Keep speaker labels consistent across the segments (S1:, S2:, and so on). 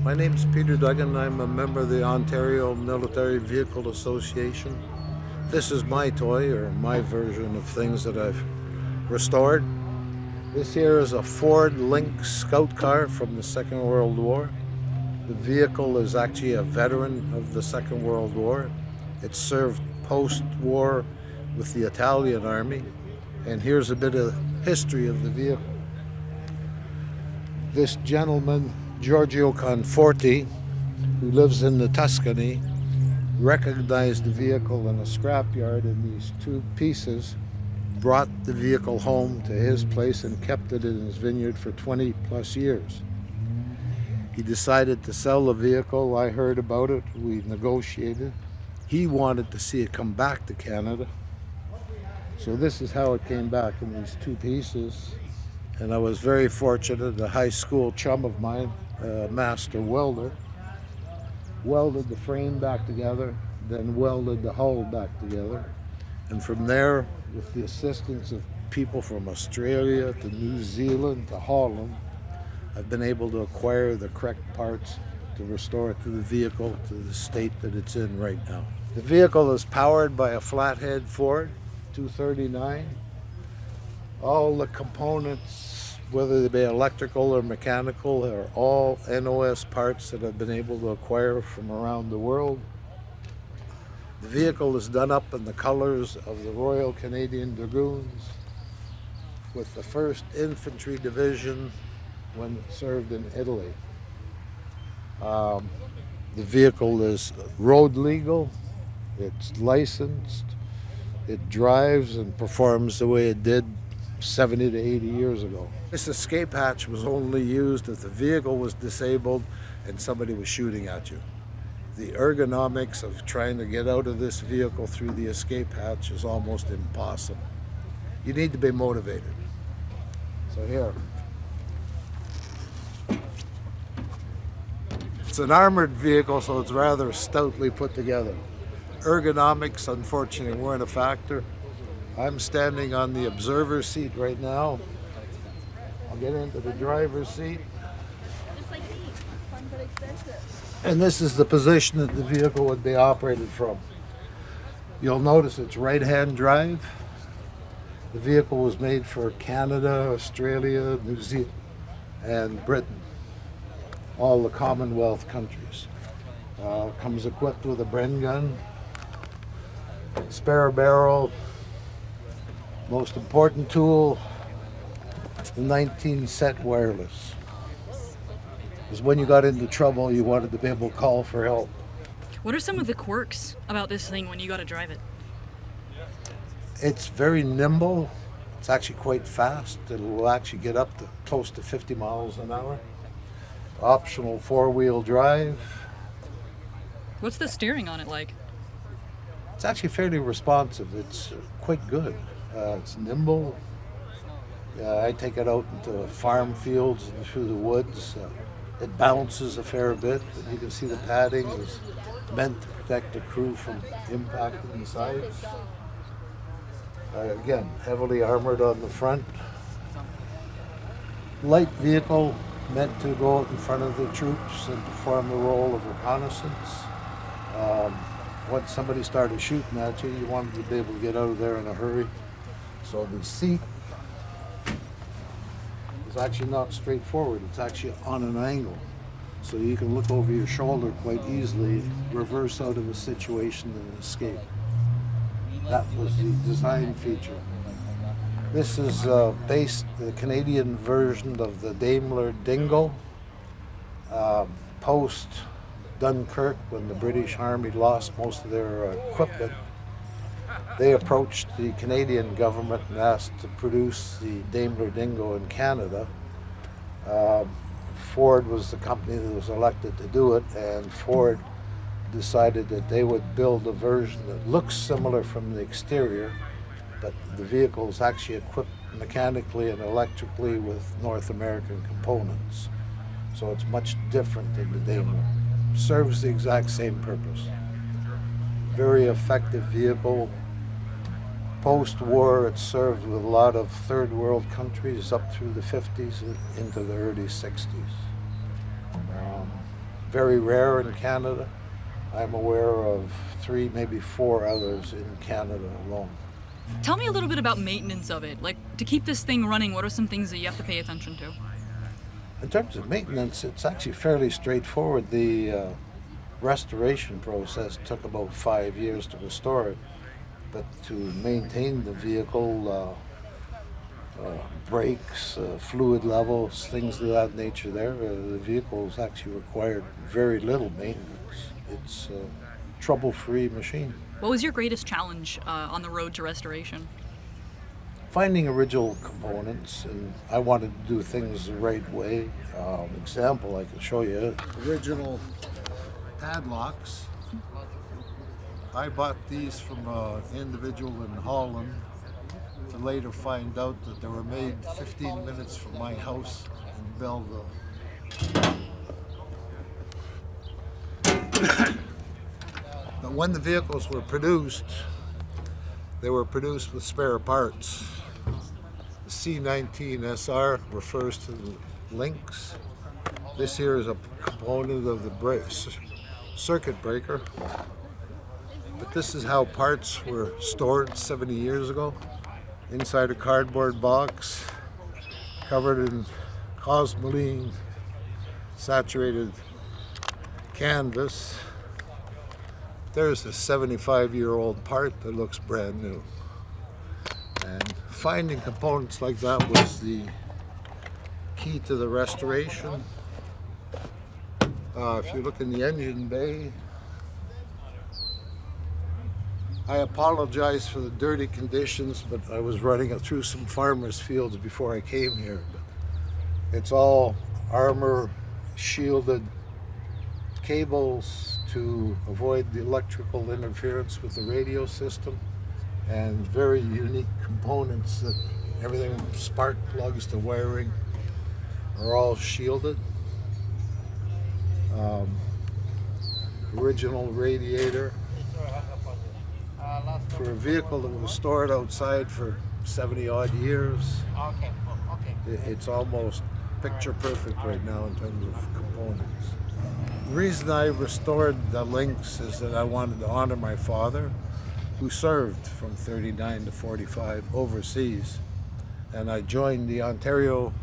S1: My name's Peter Duggan. I'm a member of the Ontario Military Vehicle Association. This is my toy, or my version of things that I've restored. This here is a Ford Lynx scout car from the Second World War. The vehicle is actually a veteran of the Second World War. It served post-war with the Italian Army. And here's a bit of history of the vehicle. This gentleman, Giorgio Conforti, who lives in the Tuscany, recognized the vehicle in a scrapyard in these two pieces, brought the vehicle home to his place and kept it in his vineyard for 20 plus years. He decided to sell the vehicle. I heard about it. We negotiated. He wanted to see it come back to Canada. So this is how it came back in these two pieces. And I was very fortunate. A high school chum of mine, a master welder, welded the frame back together, then welded the hull back together. And from there, with the assistance of people from Australia to New Zealand to Holland, I've been able to acquire the correct parts to restore it to the vehicle to the state that it's in right now. The vehicle is powered by a flathead Ford 239. All the components, whether they be electrical or mechanical, are all NOS parts that I've been able to acquire from around the world. The vehicle is done up in the colors of the Royal Canadian Dragoons with the 1st Infantry Division when it served in Italy. The vehicle is road legal, it's licensed, it drives and performs the way it did 70 to 80 years ago. This escape hatch was only used if the vehicle was disabled and somebody was shooting at you. The ergonomics of trying to get out of this vehicle through the escape hatch is almost impossible. You need to be motivated. So here. It's an armored vehicle, so it's rather stoutly put together. Ergonomics, unfortunately, weren't a factor. I'm standing on the observer seat right now. I'll get into the driver's seat.
S2: Just like these, fun but expensive.
S1: And this is the position that the vehicle would be operated from. You'll notice it's right-hand drive. The vehicle was made for Canada, Australia, New Zealand, and Britain, all the Commonwealth countries. Comes equipped with a Bren gun, spare barrel, most important tool, the 19 set wireless. Because when you got into trouble, you wanted to be able to call for help.
S3: What are some of the quirks about this thing when you got to drive it?
S1: It's very nimble. It's actually quite fast. It will actually get up to close to 50 miles an hour. Optional 4-wheel drive.
S3: What's the steering on it like?
S1: It's actually fairly responsive. It's quite good. It's nimble. I take it out into farm fields and through the woods. It bounces a fair bit. You can see the padding is meant to protect the crew from impact in the sides. Again, heavily armored on the front. Light vehicle meant to go out in front of the troops and perform the role of reconnaissance. Once somebody started shooting at you, you wanted to be able to get out of there in a hurry. So the seat is actually not straightforward. It's actually on an angle. So you can look over your shoulder quite easily, reverse out of a situation and escape. That was the design feature. This is based the Canadian version of the Daimler Dingo. Post Dunkirk, when the British Army lost most of their equipment, they approached the Canadian government and asked to produce the Daimler Dingo in Canada. Ford was the company that was elected to do it, and Ford decided that they would build a version that looks similar from the exterior, but the vehicle is actually equipped mechanically and electrically with North American components. So it's much different than the Daimler. Serves the exact same purpose. Very effective vehicle. Post-war, it served with a lot of third world countries up through the 50s into the early 60s. very rare in Canada. I'm aware of 3, maybe 4 others in Canada alone.
S3: Tell me a little bit about maintenance of it. Like, to keep this thing running, what are some things that you have to pay attention to?
S1: In terms of maintenance, it's actually fairly straightforward. The restoration process took about 5 years to restore it, but to maintain the vehicle, brakes, fluid levels, things of that nature there, the vehicle's actually required very little maintenance. It's a trouble-free machine.
S3: What was your greatest challenge on the road to restoration?
S1: Finding original components, and I wanted to do things the right way. Example I can show you. Original padlocks. I bought these from an individual in Holland to later find out that they were made 15 minutes from my house in Belleville. But when the vehicles were produced, they were produced with spare parts. The C19 SR refers to the Lynx. This here is a component of the circuit breaker. But this is how parts were stored 70 years ago. Inside a cardboard box, covered in cosmoline saturated canvas. There's a 75-year-old part that looks brand new. And finding components like that was the key to the restoration. If you look in the engine bay, I apologize for the dirty conditions, but I was running it through some farmers' fields before I came here. But it's all armor shielded cables to avoid the electrical interference with the radio system, and very unique components that everything from spark plugs to wiring are all shielded. Original radiator for a vehicle that was stored outside for 70 odd years. It's almost picture perfect right now in terms of components. The reason I restored the Lynx is that I wanted to honor my father, who served from 39 to 45 overseas. And I joined the Ontario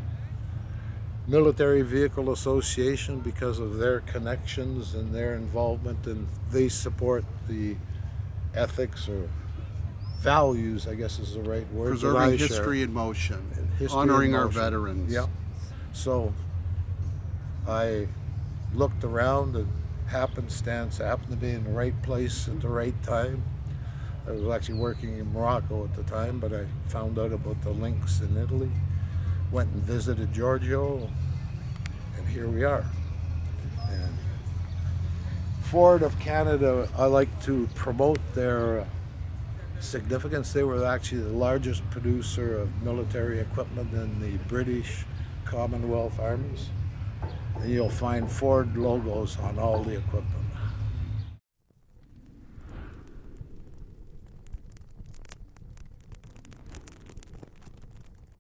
S1: Military Vehicle Association because of their connections and their involvement, and they support the ethics or values, I guess is the right word.
S4: Preserving history in motion, honoring our veterans.
S1: Yeah. So I looked around, and happenstance, I happened to be in the right place at the right time. I was actually working in Morocco at the time, but I found out about the Lynx in Italy, went and visited Giorgio, and here we are. And Ford of Canada, I like to promote their significance. They were actually the largest producer of military equipment in the British Commonwealth armies. And you'll find Ford logos on all the equipment.